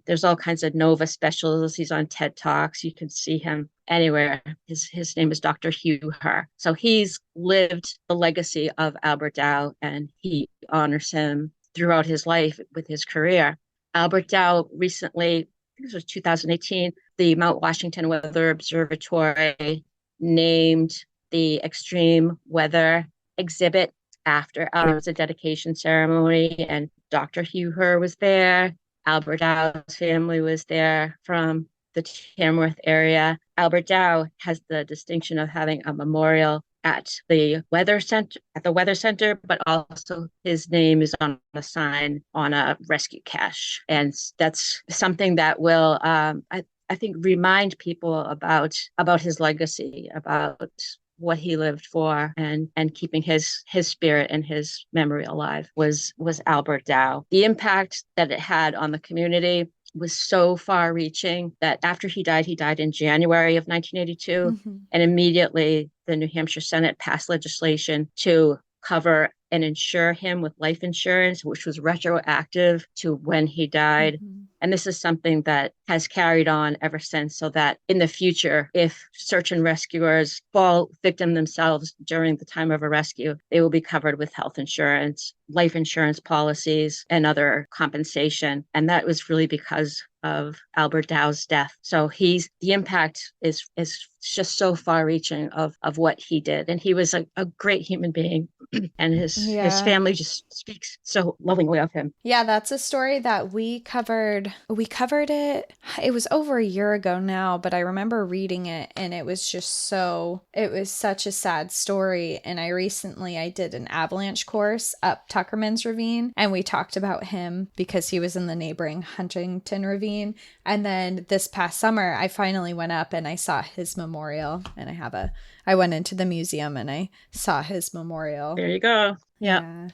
There's all kinds of Nova specials. He's on TED Talks. You can see him anywhere. His name is Dr. Hugh Herr. So he's lived the legacy of Albert Dow and he honors him throughout his life with his career. Albert Dow recently, I think this was 2018, the Mount Washington Weather Observatory named the extreme weather exhibit after it was a dedication ceremony and Dr. Hugh Herr was there. Albert Dow's family was there from the Tamworth area. Albert Dow has the distinction of having a memorial at the weather center, but also his name is on a sign on a rescue cache. And that's something that will, I think, remind people about his legacy, about what he lived for, and keeping his spirit and his memory alive was Albert Dow. The impact that it had on the community was so far-reaching that after he died in January of 1982, and immediately the New Hampshire Senate passed legislation to cover and insure him with life insurance, which was retroactive to when he died. And this is something that has carried on ever since, so that in the future, if search and rescuers fall victim themselves during the time of a rescue, they will be covered with health insurance, life insurance policies, and other compensation. And that was really because of Albert Dow's death. So the impact is just so far reaching of what he did. And he was a great human being and his family just speaks so lovingly of him. Yeah, that's a story that we covered. We covered it. It was over a year ago now, but I remember reading it and it was such a sad story. And I did an avalanche course up Tuckerman's Ravine and we talked about him because he was in the neighboring Huntington Ravine. And then this past summer, I finally went up and I saw his memorial and I went into the museum and I saw his memorial. There you go. Yeah.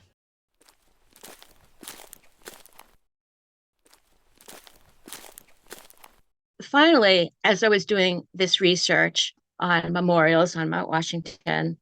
Finally, as I was doing this research on memorials on Mount Washington,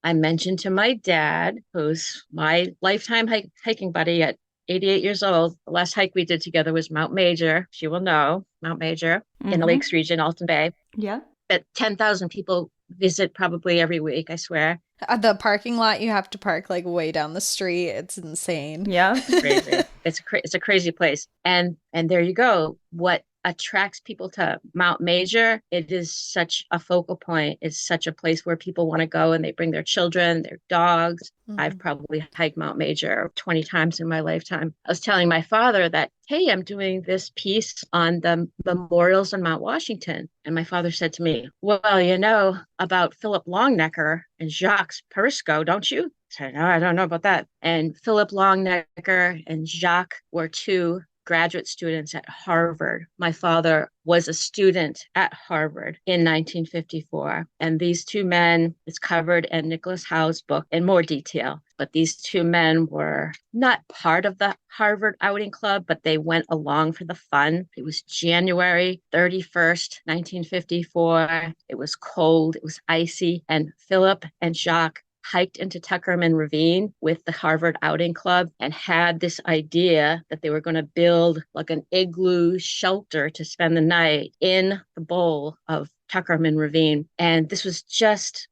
I mentioned to my dad, who's my lifetime hiking buddy at 88 years old, the last hike we did together was Mount Major. She will know Mount Major in the Lakes region, Alton Bay. Yeah. But 10,000 people visit probably every week, I swear. The parking lot, you have to park like way down the street. It's insane. Yeah. Crazy. It's a crazy place. And there you go. What attracts people to Mount Major, it is such a focal point. It's such a place where people want to go and they bring their children, their dogs. I've probably hiked Mount Major 20 times in my lifetime. I was telling my father that, hey, I'm doing this piece on the memorials on Mount Washington. And my father said to me, well, you know about Philip Longnecker and Jacques Perisco, don't you? I said, no, I don't know about that. And Philip Longnecker and Jacques were two graduate students at Harvard. My father was a student at Harvard in 1954. And these two men, it's covered in Nicholas Howe's book in more detail. But these two men were not part of the Harvard Outing Club, but they went along for the fun. It was January 31st, 1954. It was cold, it was icy, and Philip and Jacques hiked into Tuckerman Ravine with the Harvard Outing Club and had this idea that they were going to build like an igloo shelter to spend the night in the bowl of Tuckerman Ravine. And this was just,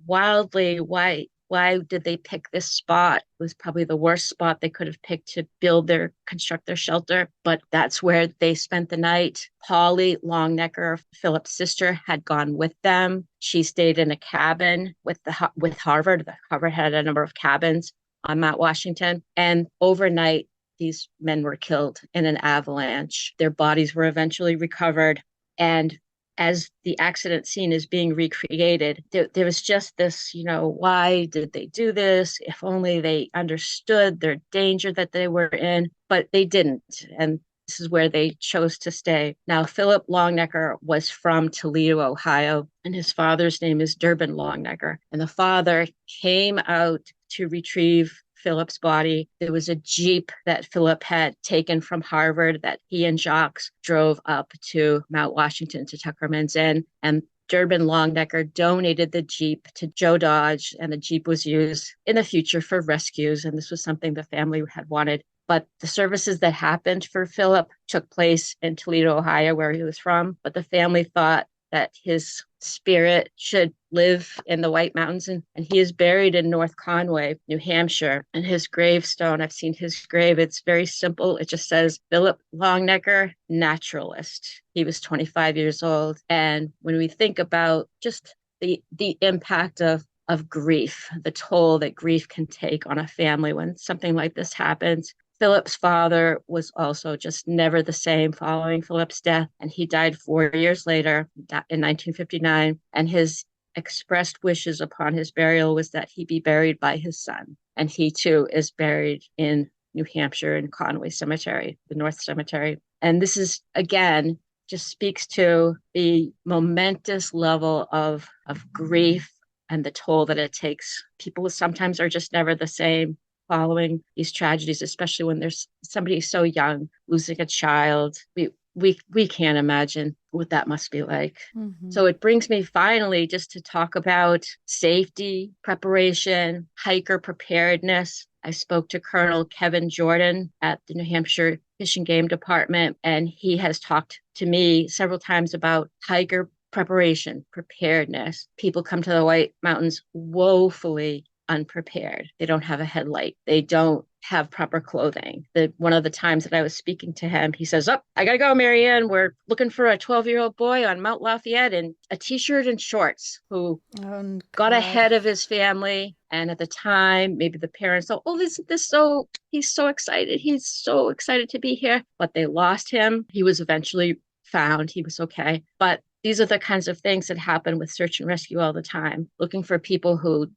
wildly why did they pick this spot? It was probably the worst spot they could have picked to construct their shelter, but that's where they spent the night. Polly Longnecker, Philip's sister, had gone with them. She stayed in a cabin with Harvard. Harvard had a number of cabins on Mount Washington, and overnight, these men were killed in an avalanche. Their bodies were eventually recovered, and as the accident scene is being recreated, there was just this, why did they do this? If only they understood their danger that they were in, but they didn't. And this is where they chose to stay. Now, Philip Longnecker was from Toledo, Ohio, and his father's name is Durbin Longnecker. And the father came out to retrieve Philip's body. There was a Jeep that Philip had taken from Harvard that he and Jacques drove up to Mount Washington to Tuckerman's Inn. And Durbin Longnecker donated the Jeep to Joe Dodge, and the Jeep was used in the future for rescues. And this was something the family had wanted. But the services that happened for Philip took place in Toledo, Ohio, where he was from. But the family thought that his spirit should live in the White Mountains, and he is buried in North Conway, New Hampshire. And his gravestone, I've seen his grave, it's very simple. It just says Philip Longnecker, naturalist. He was 25 years old. And when we think about just the impact of grief, the toll that grief can take on a family when something like this happens, Philip's father was also just never the same following Philip's death, and he died 4 years later in 1959, and his expressed wishes upon his burial was that he be buried by his son, and he too is buried in New Hampshire in Conway Cemetery, the North Cemetery. And this is, again, just speaks to the momentous level of grief and the toll that it takes. People sometimes are just never the same following these tragedies, especially when there's somebody so young losing a child. We can't imagine what that must be like. So it brings me finally just to talk about safety, preparation, hiker preparedness. I spoke to Colonel Kevin Jordan at the New Hampshire Fish and Game Department, and he has talked to me several times about hiker preparation, preparedness. People come to the White Mountains woefully unprepared. They don't have a headlight. They don't have proper clothing. One of the times that I was speaking to him, he says, I gotta go, Marianne. We're looking for a 12-year-old boy on Mount Lafayette in a t-shirt and shorts who got ahead of his family. And at the time, maybe the parents thought, he's so excited. He's so excited to be here. But they lost him. He was eventually found. He was okay. But these are the kinds of things that happen with search and rescue all the time, looking for people who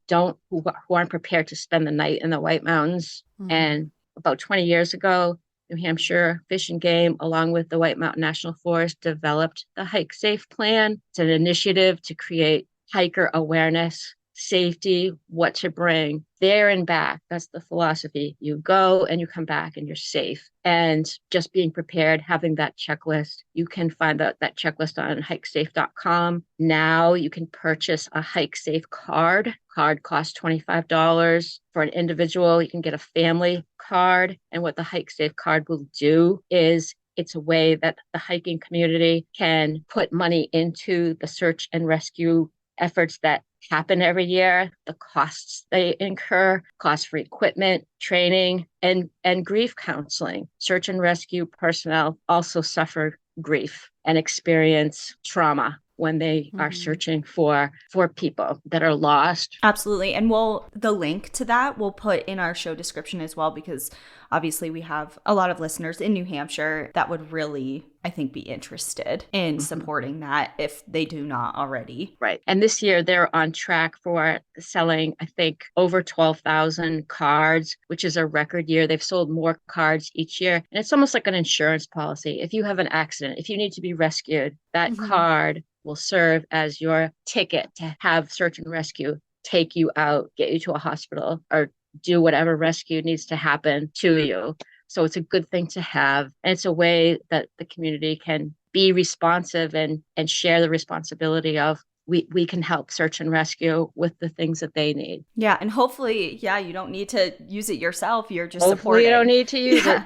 aren't prepared to spend the night in the White Mountains. And about 20 years ago, New Hampshire Fish and Game, along with the White Mountain National Forest, developed the Hike Safe Plan. It's an initiative to create hiker awareness, safety, what to bring there and back. That's the philosophy. You go and you come back and you're safe. And just being prepared, having that checklist. You can find that checklist on hikesafe.com. Now you can purchase a Hike Safe card. Card costs $25 for an individual. You can get a family card. And what the Hike Safe card will do is it's a way that the hiking community can put money into the search and rescue efforts that happen every year, the costs they incur, costs for equipment, training, and grief counseling. Search and rescue personnel also suffer grief and experience trauma when they are searching for people that are lost. Absolutely. And the link to that we'll put in our show description as well, because obviously we have a lot of listeners in New Hampshire that would really, I think, be interested in supporting that if they do not already. Right. And this year they're on track for selling, I think, over 12,000 cards, which is a record year. They've sold more cards each year. And it's almost like an insurance policy. If you have an accident, if you need to be rescued, that card will serve as your ticket to have search and rescue take you out, get you to a hospital, or do whatever rescue needs to happen to you. So it's a good thing to have. And it's a way that the community can be responsive and share the responsibility of we can help search and rescue with the things that they need. Yeah. And hopefully, you don't need to use it yourself. You're just hopefully supporting. You don't need to use it.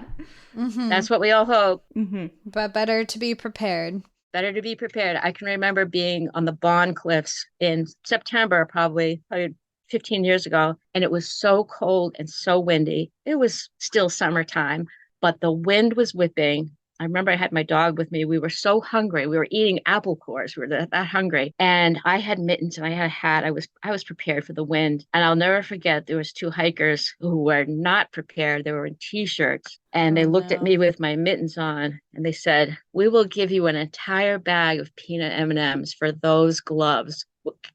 That's what we all hope. But better to be prepared. Better to be prepared. I can remember being on the Bond Cliffs in September, probably 15 years ago, and it was so cold and so windy. It was still summertime, but the wind was whipping. I remember I had my dog with me. We were so hungry. We were eating apple cores. We were that hungry. And I had mittens and I had a hat. I was prepared for the wind. And I'll never forget, there was two hikers who were not prepared. They were in t-shirts. And they looked at me with my mittens on and they said, "We will give you an entire bag of peanut M&Ms for those gloves.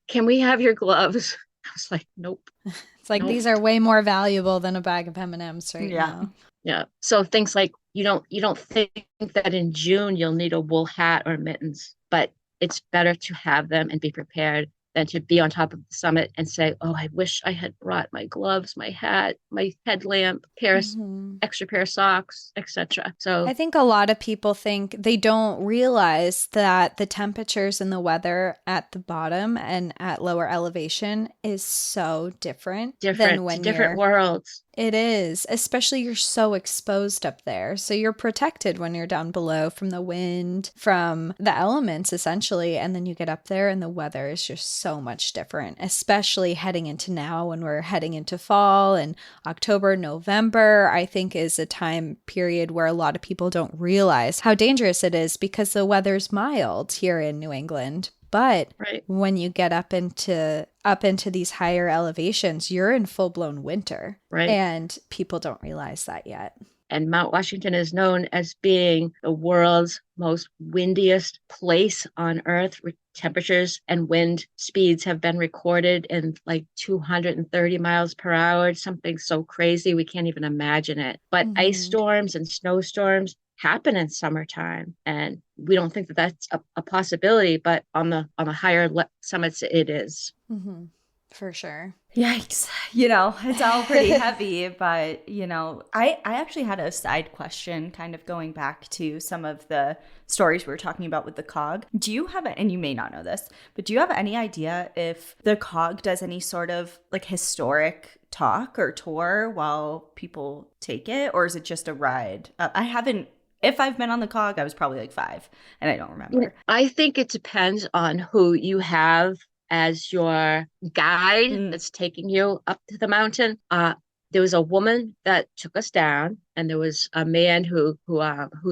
Can we have your gloves?" I was like, nope. It's like, these are way more valuable than a bag of M&Ms right now. Yeah. So things like you don't think that in June you'll need a wool hat or mittens, but it's better to have them and be prepared than to be on top of the summit and say, "Oh, I wish I had brought my gloves, my hat, my headlamp, extra pair of socks, etc." So I think a lot of people think they don't realize that the temperatures and the weather at the bottom and at lower elevation is so different than when different worlds. It is, especially you're so exposed up there. So you're protected when you're down below from the wind, from the elements essentially. And then you get up there and the weather is just so much different, especially heading into now when we're heading into fall, and October, November, I think is a time period where a lot of people don't realize how dangerous it is because the weather's mild here in New England. But when you get up into these higher elevations, you're in full-blown winter. Right. And people don't realize that yet. And Mount Washington is known as being the world's most windiest place on Earth. Temperatures and wind speeds have been recorded in like 230 miles per hour, something so crazy we can't even imagine it. But ice storms and snowstorms happen in summertime, and we don't think that that's a possibility, but on the higher summits it is. For sure. Yikes. It's all pretty heavy, but I actually had a side question kind of going back to some of the stories we were talking about with the COG. Do you have, and you may not know this, but do you have any idea if the COG does any sort of like historic talk or tour while people take it, or is it just a ride? If I've been on the COG, I was probably like 5 and I don't remember. I think it depends on who you have as your guide that's taking you up to the mountain. There was a woman that took us down, and there was a man who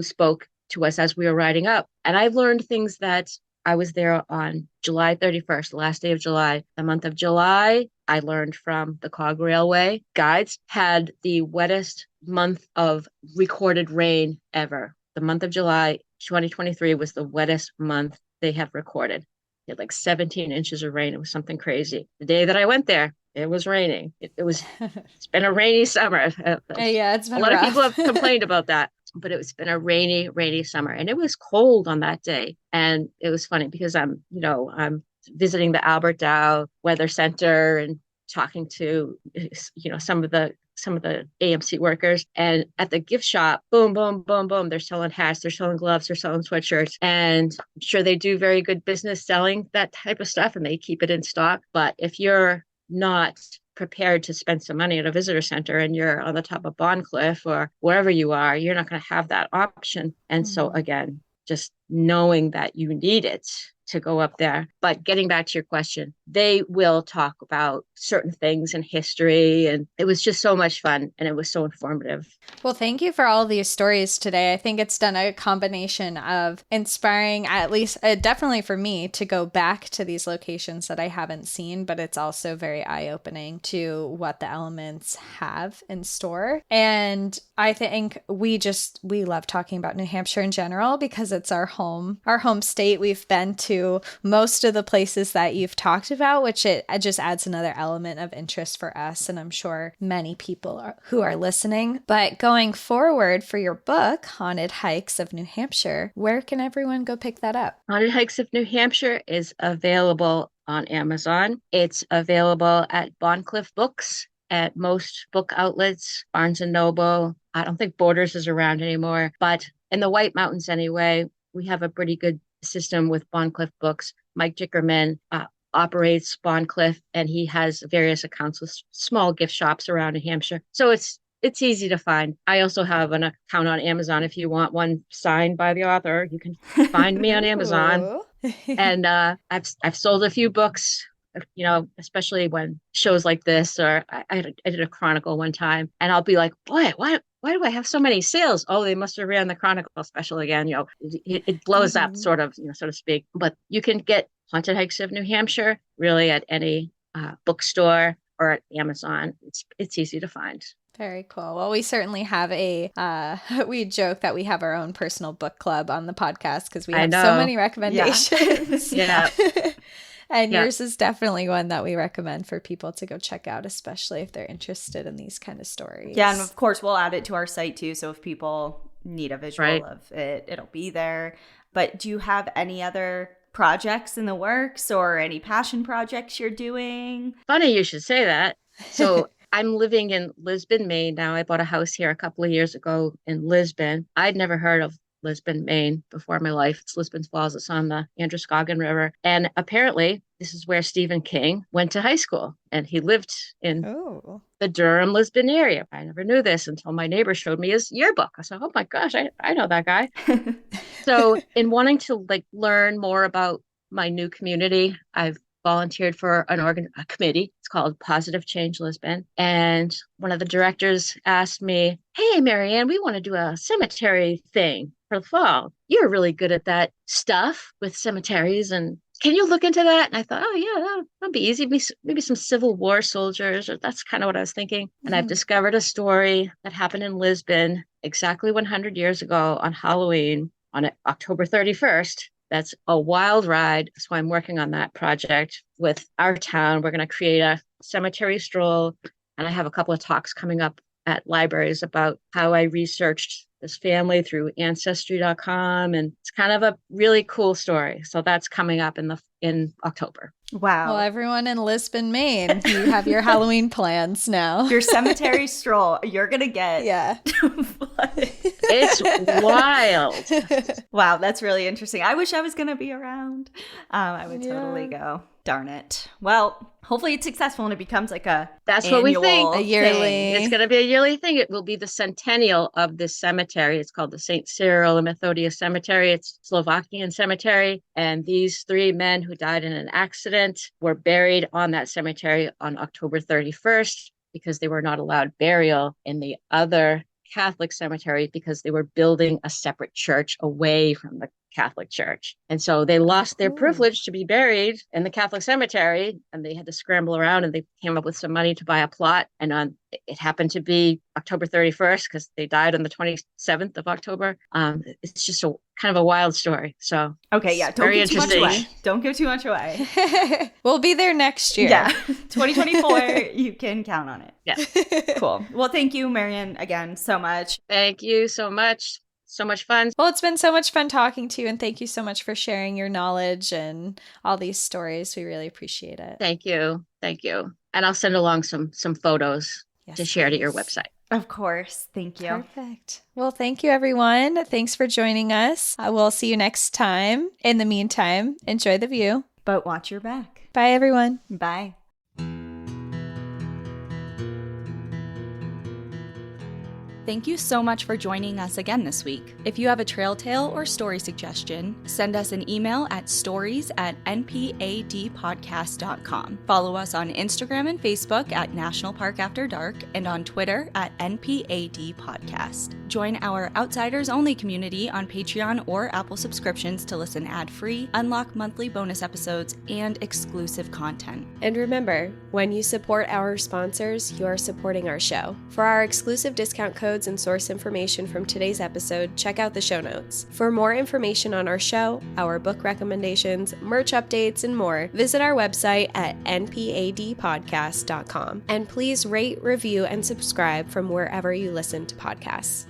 spoke to us as we were riding up. And I learned things that I was there on July 31st, the last day of July. The month of July, I learned from the COG Railway guides, had the wettest month of recorded rain ever. The month of July 2023 was the wettest month they have recorded. It had like 17 inches of rain. It was something crazy. The day that I went there, it was raining. It's been a rainy summer. Yeah, it's been a lot rough. of people have complained about that, but it's been a rainy summer, and it was cold on that day. And it was funny because I'm visiting the Albert Dow Weather Center and talking to, some of the AMC workers. And at the gift shop, boom, boom, boom, boom, they're selling hats, they're selling gloves, they're selling sweatshirts. And I'm sure they do very good business selling that type of stuff and they keep it in stock. But if you're not prepared to spend some money at a visitor center and you're on the top of Bond Cliff or wherever you are, you're not going to have that option. And so again, just knowing that you need it to go up there. But getting back to your question, they will talk about certain things in history. And it was just so much fun and it was so informative. Well, thank you for all these stories today. I think it's done a combination of inspiring, at least definitely for me, to go back to these locations that I haven't seen, but it's also very eye-opening to what the elements have in store. And I think we love talking about New Hampshire in general because it's our home state. We've been to most of the places that you've talked about, which it just adds another element of interest for us. And I'm sure many people who are listening. But going forward for your book, Haunted Hikes of New Hampshire, where can everyone go pick that up? Haunted Hikes of New Hampshire is available on Amazon. It's available at Bondcliff Books, at most book outlets, Barnes and Noble. I don't think Borders is around anymore, but in the White Mountains anyway, we have a pretty good system with Bondcliff Books. Mike Dickerman operates Bondcliff, and he has various accounts with small gift shops around New Hampshire. So it's easy to find. I also have an account on Amazon. If you want one signed by the author, you can find me on Amazon. And I've sold a few books, especially when shows like this, or I did a Chronicle one time, and I'll be like, boy, why do I have so many sales? Oh, they must have ran the Chronicle special again. It blows up, sort of, so to speak. But you can get Haunted Hikes of New Hampshire really at any bookstore or at Amazon. It's easy to find. Very cool. Well, we certainly have we joke that we have our own personal book club on the podcast because we have so many recommendations. Yeah. And yours is definitely one that we recommend for people to go check out, especially if they're interested in these kind of stories. Yeah, and of course, we'll add it to our site too. So if people need a visual of it, it'll be there. But do you have any other projects in the works or any passion projects you're doing? Funny you should say that. So I'm living in Lisbon, Maine now. I bought a house here a couple of years ago in Lisbon. I'd never heard of Lisbon, Maine before in my life. It's Lisbon Falls. It's on the Androscoggin River. And apparently this is where Stephen King went to high school. And he lived in the Durham, Lisbon area. I never knew this until my neighbor showed me his yearbook. I said, oh my gosh, I know that guy. So in wanting to learn more about my new community, I've volunteered for a committee. It's called Positive Change Lisbon. And one of the directors asked me, hey, Marianne, we want to do a cemetery thing for the fall. You're really good at that stuff with cemeteries. And can you look into that? And I thought, oh, yeah, that'd be easy. Maybe some Civil War soldiers, or that's kind of what I was thinking. And I've discovered a story that happened in Lisbon exactly 100 years ago on Halloween on October 31st. That's a wild ride. So I'm working on that project with our town. We're going to create a cemetery stroll. And I have a couple of talks coming up at libraries about how I researched this family through Ancestry.com. And it's kind of a really cool story. So that's coming up in October. Wow. Well, everyone in Lisbon, Maine, you have your Halloween plans now. Your cemetery stroll, you're going to get. Yeah. It's wild. Wow, that's really interesting. I wish I was going to be around. I would totally go. Darn it. Well, hopefully it's successful and it becomes like that's what we think. A yearly thing. It's going to be a yearly thing. It will be the centennial of this cemetery. It's called the St. Cyril and Methodius Cemetery. It's Slovakian cemetery. And these three men who died in an accident were buried on that cemetery on October 31st because they were not allowed burial in the other Catholic cemetery because they were building a separate church away from the Catholic Church. And so they lost their privilege to be buried in the Catholic cemetery, and they had to scramble around, and they came up with some money to buy a plot. And it happened to be October 31st because they died on the 27th of October. It's just kind of a wild story. So okay, yeah, don't give too much away. Don't give too much away. We'll be there next year. Yeah, 2024, you can count on it. Yeah. Cool. Well, thank you, Marianne, again, so much. Thank you so much. So much fun. Well, it's been so much fun talking to you, and thank you so much for sharing your knowledge and all these stories. We really appreciate it. Thank you. Thank you. And I'll send along some photos to share to your please. website. Of course. Thank you. Perfect. Well, thank you, everyone. Thanks for joining us. We'll see you next time. In the meantime, enjoy the view. But watch your back. Bye, everyone. Bye. Thank you so much for joining us again this week. If you have a trail tale or story suggestion, send us an email at stories@npadpodcast.com. Follow us on Instagram and Facebook at National Park After Dark and on Twitter at NPAD Podcast. Join our Outsiders Only community on Patreon or Apple subscriptions to listen ad-free, unlock monthly bonus episodes, and exclusive content. And remember, when you support our sponsors, you are supporting our show. For our exclusive discount codes and source information from today's episode, check out the show notes. For more information on our show, our book recommendations, merch updates, and more, visit our website at npadpodcast.com. And please rate, review, and subscribe from wherever you listen to podcasts.